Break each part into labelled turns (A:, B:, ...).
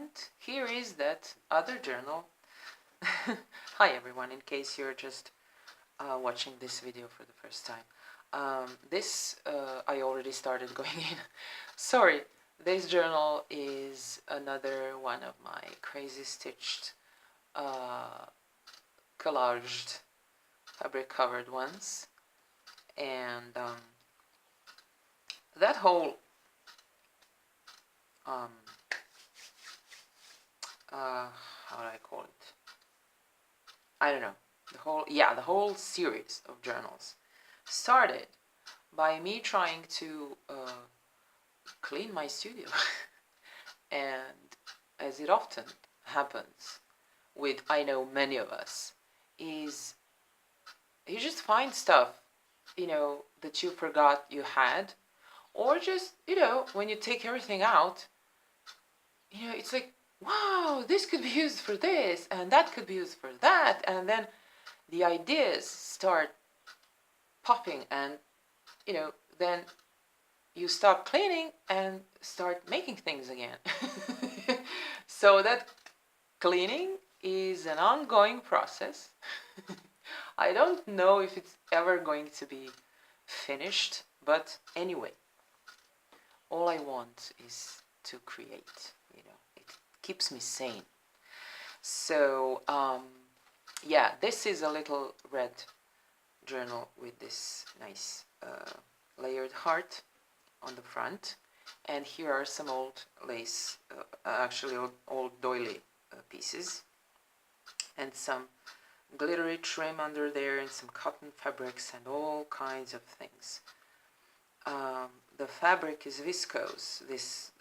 A: And here is that other journal. Hi everyone, in case you're just watching this video for the first time. This I already started going in. Sorry, this journal is another one of my crazy stitched, collaged, fabric covered ones. And that whole how do I call it? I don't know. The whole series of journals started by me trying to clean my studio. And as it often happens with, I know, many of us, is you just find stuff, that you forgot you had, or just, when you take everything out, it's like, wow, this could be used for this, and that could be used for that, and then the ideas start popping, and, then you stop cleaning and start making things again. So that cleaning is an ongoing process. I don't know if it's ever going to be finished, but anyway, all I want is to create, it keeps me sane. So, yeah, this is a little red journal with this nice layered heart on the front, and here are some old lace, actually old doily pieces, and some glittery trim under there, and some cotton fabrics and all kinds of things. The fabric is viscose, this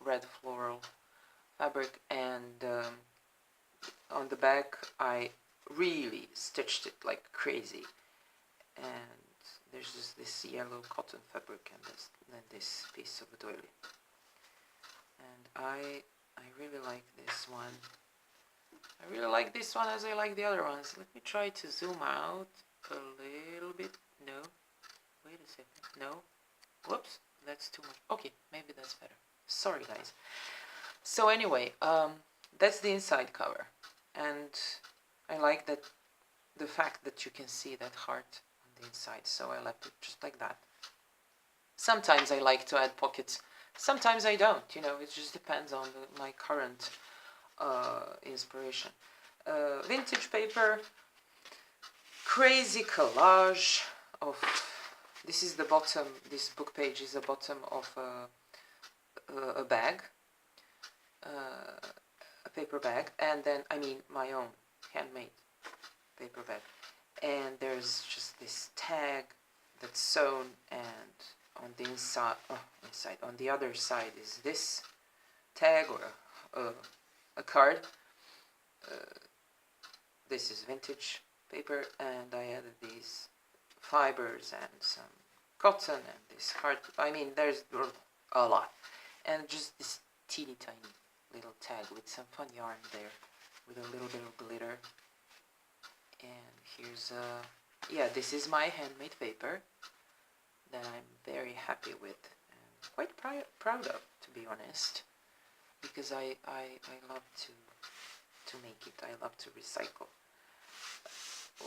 A: red floral fabric, and on the back I really stitched it like crazy, and there's just this yellow cotton fabric and this piece of doily, and I really like this one. I really like this one as I like the other ones. Let me try to zoom out a little bit. No, wait a second. No, whoops, that's too much. Okay, maybe that's better. Sorry guys. So anyway, that's the inside cover, and I like that the fact that you can see that heart on the inside, so I left it just like that. Sometimes I like to add pockets, sometimes I don't, it just depends on my current inspiration. Vintage paper, crazy collage of, this is the bottom, this book page is the bottom of a bag, a paper bag, and then, my own handmade paper bag, and there's just this tag that's sewn, and on the inside, on the other side is this tag or a card. This is vintage paper, and I added these fibers and some cotton and this heart. There's a lot, and just this teeny tiny little tag with some fun yarn there, with a little bit of glitter. And here's this is my handmade paper that I'm very happy with and quite proud of, to be honest, because I love to make it. I love to recycle.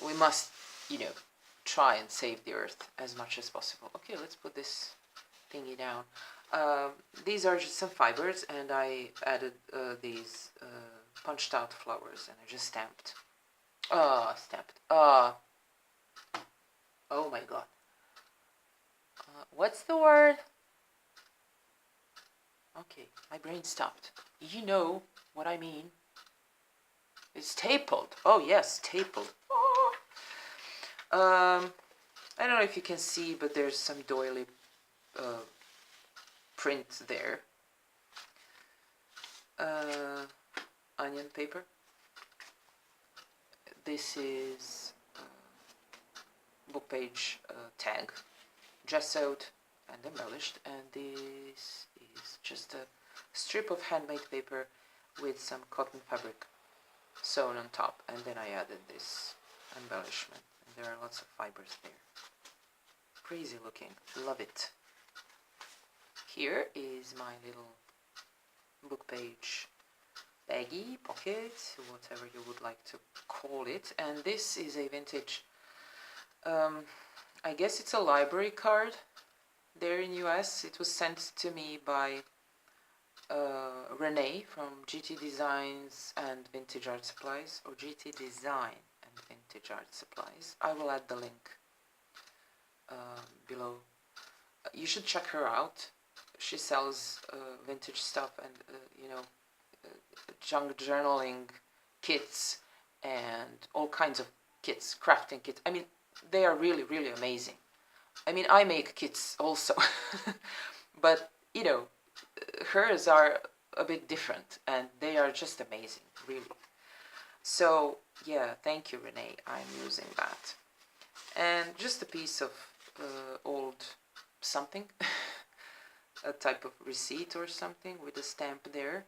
A: We must, try and save the earth as much as possible. Okay, let's put this thingy down. These are just some fibers, and I added these punched out flowers, and I just stamped. Oh my god. What's the word? Okay, my brain stopped. You know what I mean. It's stapled. Oh yes, stapled. Oh. I don't know if you can see, but there's some doily print there. Onion paper. This is book page tag, gessoed and embellished, and this is just a strip of handmade paper with some cotton fabric sewn on top, and then I added this embellishment, and there are lots of fibers there. Crazy looking, love it. Here is my little book page baggie, pocket, whatever you would like to call it. And this is a vintage, I guess it's a library card there in US. It was sent to me by Renee from GT Designs and Vintage Art Supplies, or GT Design and Vintage Art Supplies. I will add the link below. You should check her out. She sells vintage stuff and junk journaling kits and all kinds of kits, crafting kits. I mean, they are really, really amazing. I mean, I make kits also, but hers are a bit different and they are just amazing, really. So yeah, thank you, Renee. I'm using that. And just a piece of old something, a type of receipt or something with a stamp there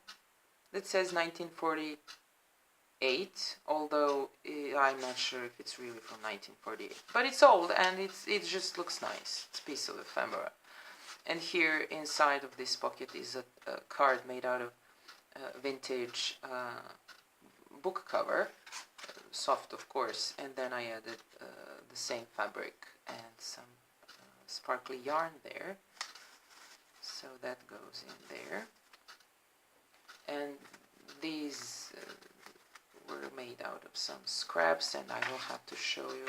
A: that says 1948, although I'm not sure if it's really from 1948. But it's old and it just looks nice. It's a piece of ephemera. And here inside of this pocket is a card made out of vintage book cover, soft of course, and then I added the same fabric and some sparkly yarn there, so that goes in there. And these were made out of some scraps, and I will have to show you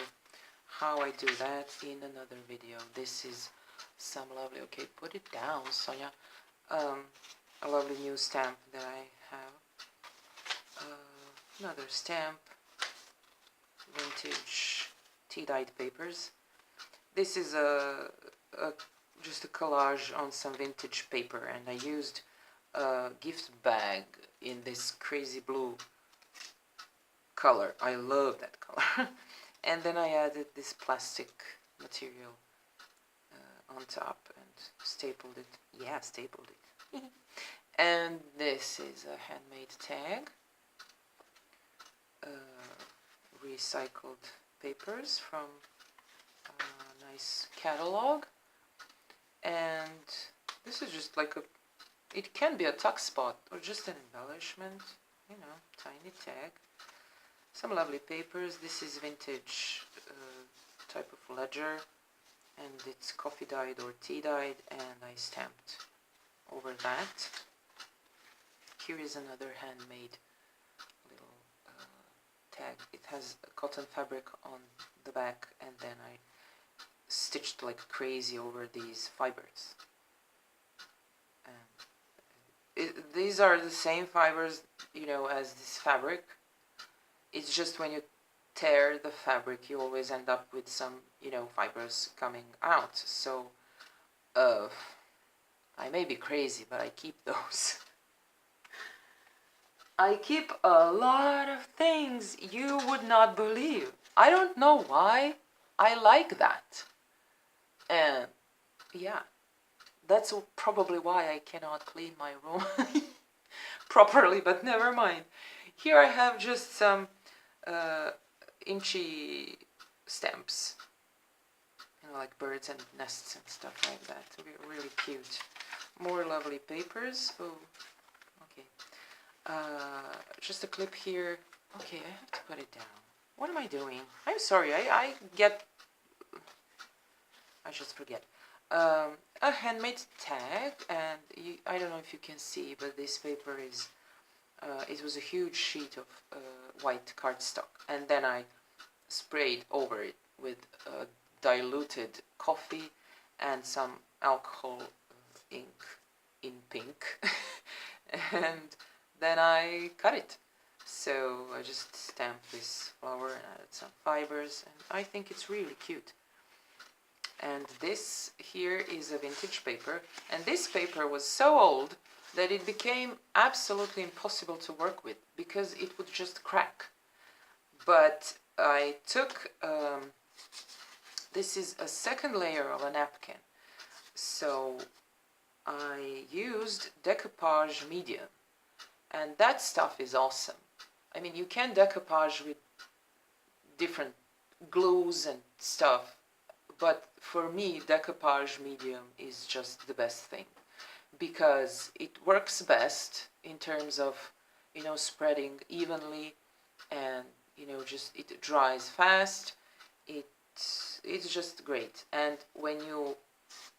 A: how I do that in another video. This is some lovely, okay, put it down, Sonia, a lovely new stamp that I have. Another stamp, vintage tea-dyed papers. This is just a collage on some vintage paper, and I used a gift bag in this crazy blue color. I love that color. And then I added this plastic material on top and stapled it. Yeah, stapled it. And this is a handmade tag. Recycled papers from a nice catalog. And this is just like it can be a tuck spot or just an embellishment, tiny tag. Some lovely papers. This is vintage type of ledger, and it's coffee dyed or tea dyed, and I stamped over that. Here is another handmade little tag. It has cotton fabric on the back, and then I stitched like crazy over these fibers. These are the same fibers, as this fabric. It's just when you tear the fabric, you always end up with some, fibers coming out. So, I may be crazy, but I keep those. I keep a lot of things you would not believe. I don't know why. I like that. And, yeah. That's probably why I cannot clean my room properly, but never mind. Here I have just some inchy stamps, like birds and nests and stuff like that. Really cute. More lovely papers. Oh, okay. Just a clip here. Okay, I have to put it down. What am I doing? I'm sorry. I just forget. A handmade tag, and I don't know if you can see, but this paper is it was a huge sheet of white cardstock, and then I sprayed over it with diluted coffee and some alcohol ink in pink, and then I cut it. So I just stamped this flower and added some fibers, and I think it's really cute. And this here is a vintage paper, and this paper was so old that it became absolutely impossible to work with because it would just crack. But I took, this is a second layer of a napkin, so I used decoupage medium, and that stuff is awesome. I mean, you can decoupage with different glues and stuff, but for me, decoupage medium is just the best thing because it works best in terms of, you know, spreading evenly, and, you know, just it dries fast. It's just great. And when you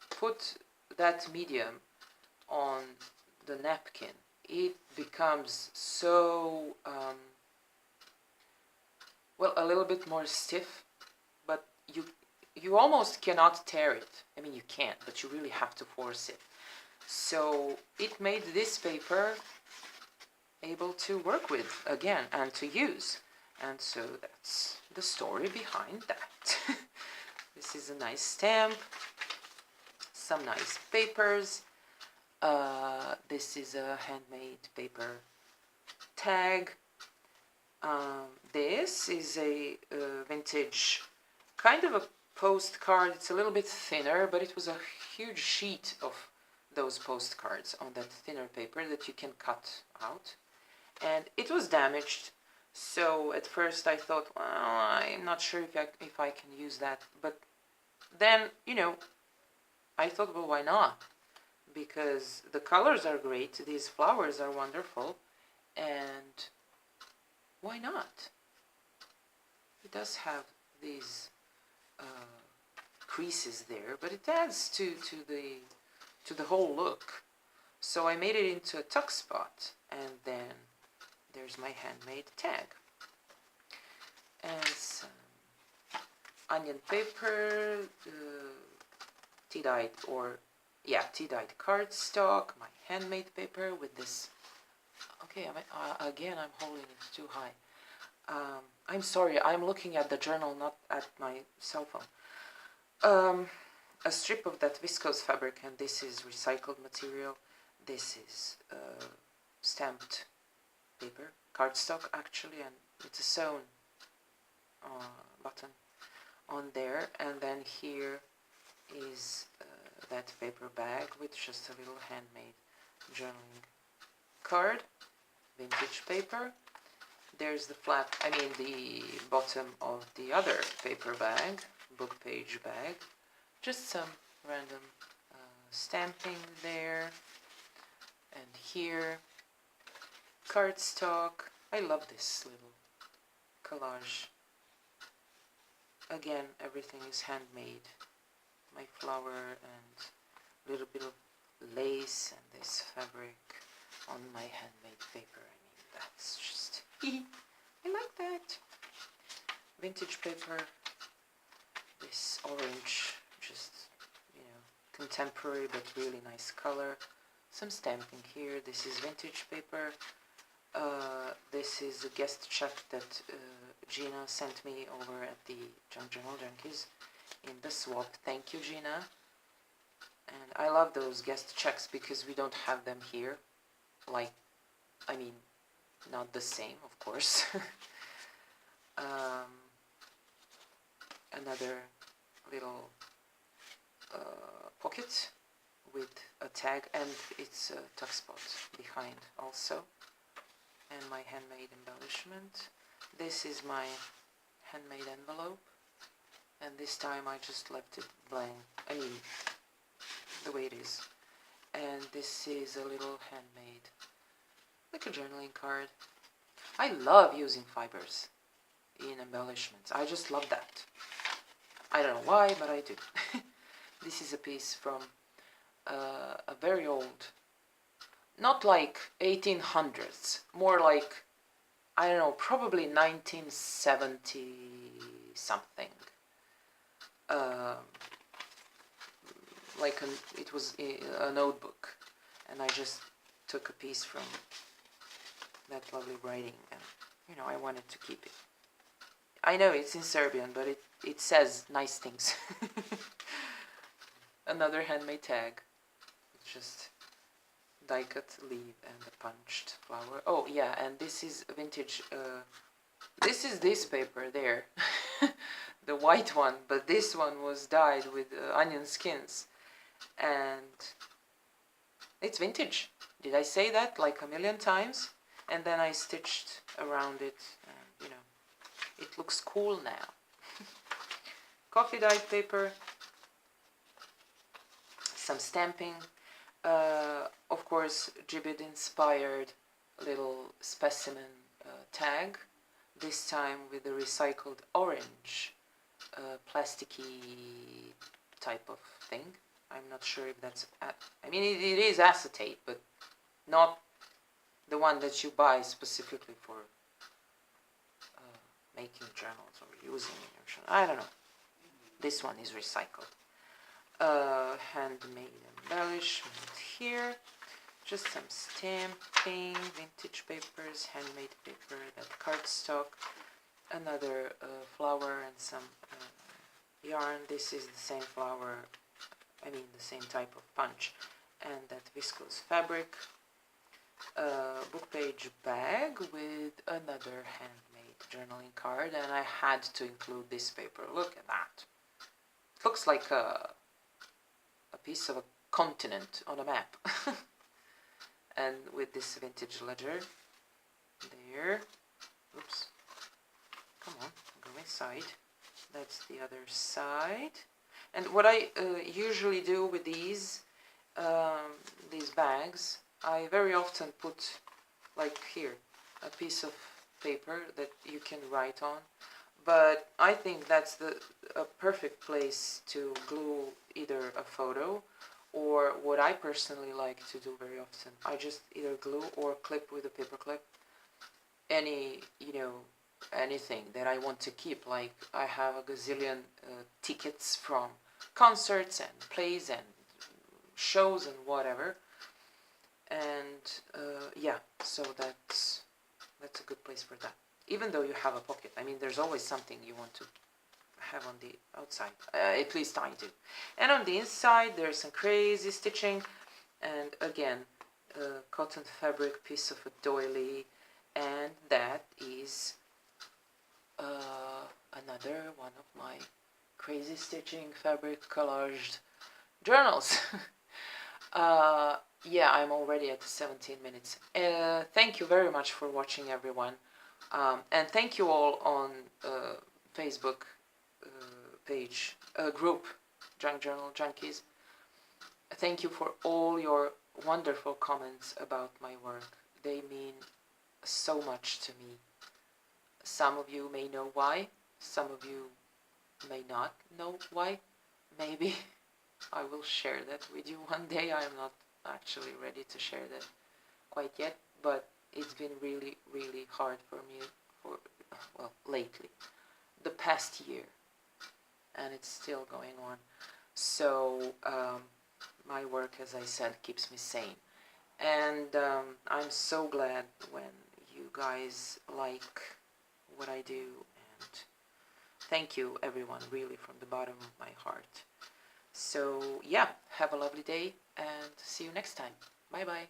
A: put that medium on the napkin, it becomes so well, a little bit more stiff, but you almost cannot tear it. I mean, you can't, but you really have to force it. So it made this paper able to work with again and to use. And so that's the story behind that. This is a nice stamp, some nice papers. This is a handmade paper tag. This is a vintage kind of a postcard. It's a little bit thinner, but it was a huge sheet of those postcards on that thinner paper that you can cut out. And it was damaged, so at first I thought, well, I'm not sure if I can use that. But then, you know, I thought, well, why not? Because the colors are great, these flowers are wonderful, and why not? It does have these creases there, but it adds to the whole look. So I made it into a tuck spot, and then there's my handmade tag. And some onion paper, tea-dyed tea-dyed cardstock, my handmade paper with this. Okay, again, I'm holding it too high. I'm sorry, I'm looking at the journal, not at my cell phone. A strip of that viscose fabric, and this is recycled material. This is stamped paper, cardstock actually, and it's a sewn button on there. And then here is that paper bag with just a little handmade journaling card, vintage paper. There's the the bottom of the other paper bag, book page bag. Just some random stamping there. And here, cardstock. I love this little collage. Again, everything is handmade. My flower and a little bit of lace and this fabric on my handmade paper. I mean, that's just, I like that. Vintage paper, this orange, just, you know, contemporary but really nice color. Some stamping here. This is vintage paper. This is a guest check that Gina sent me over at the Junk Journal Junkies in the swap. Thank you, Gina. And I love those guest checks because we don't have them here. Like, I mean, not the same, of course. Another little pocket with a tag, and it's a tuck spot behind also. And my handmade embellishment. This is my handmade envelope, and this time I just left it blank. I mean, the way it is. And this is a little handmade, like a journaling card. I love using fibers in embellishments. I just love that. I don't know why, but I do. This is a piece from a very old, not like 1800s, more like, I don't know, probably 1970 something. It was a notebook, and I just took a piece from that lovely writing, and, you know, I wanted to keep it. I know it's in Serbian, but it says nice things. Another handmade tag. It's just die cut leaf and a punched flower. Oh yeah, and this is vintage. This is this paper there, the white one, but this one was dyed with onion skins, and it's vintage. Did I say that like a million times? And then I stitched around it, and, you know, it looks cool now. Coffee dyed paper, some stamping. Of course, Gibbet inspired little specimen tag, this time with a recycled orange plasticky type of thing. I'm not sure if that's, I mean it is acetate, but not the one that you buy specifically for making journals or using in your journal. I don't know. This one is recycled. Handmade embellishment here. Just some stamping, vintage papers, handmade paper, that cardstock, another flower and some yarn. This is the same flower, I mean the same type of punch, and that viscose fabric. Book page bag with another handmade journaling card, and I had to include this paper. Look at that. It looks like a piece of a continent on a map. And with this vintage ledger there. Oops. Come on, go inside. That's the other side. And what I usually do with these bags, I very often put, like here, a piece of paper that you can write on. But I think that's a perfect place to glue either a photo, or what I personally like to do very often, I just either glue or clip with a paper clip any, anything that I want to keep. Like I have a gazillion tickets from concerts and plays and shows and whatever, and yeah, so that's a good place for that. Even though you have a pocket, I mean, there's always something you want to have on the outside, at least I do. And on the inside there's some crazy stitching, and again cotton fabric piece of a doily, and that is another one of my crazy stitching fabric collaged journals. Yeah, I'm already at 17 minutes. Thank you very much for watching, everyone, and thank you all on Facebook page, group, Junk Journal Junkies. Thank you for all your wonderful comments about my work. They mean so much to me. Some of you may know why, some of you may not know why. Maybe I will share that with you one day. I am not actually ready to share that quite yet, but it's been really, really hard for me lately, the past year, and it's still going on. So my work, as I said, keeps me sane, and I'm so glad when you guys like what I do, and thank you, everyone, really, from the bottom of my heart. So yeah, have a lovely day and see you next time. Bye bye.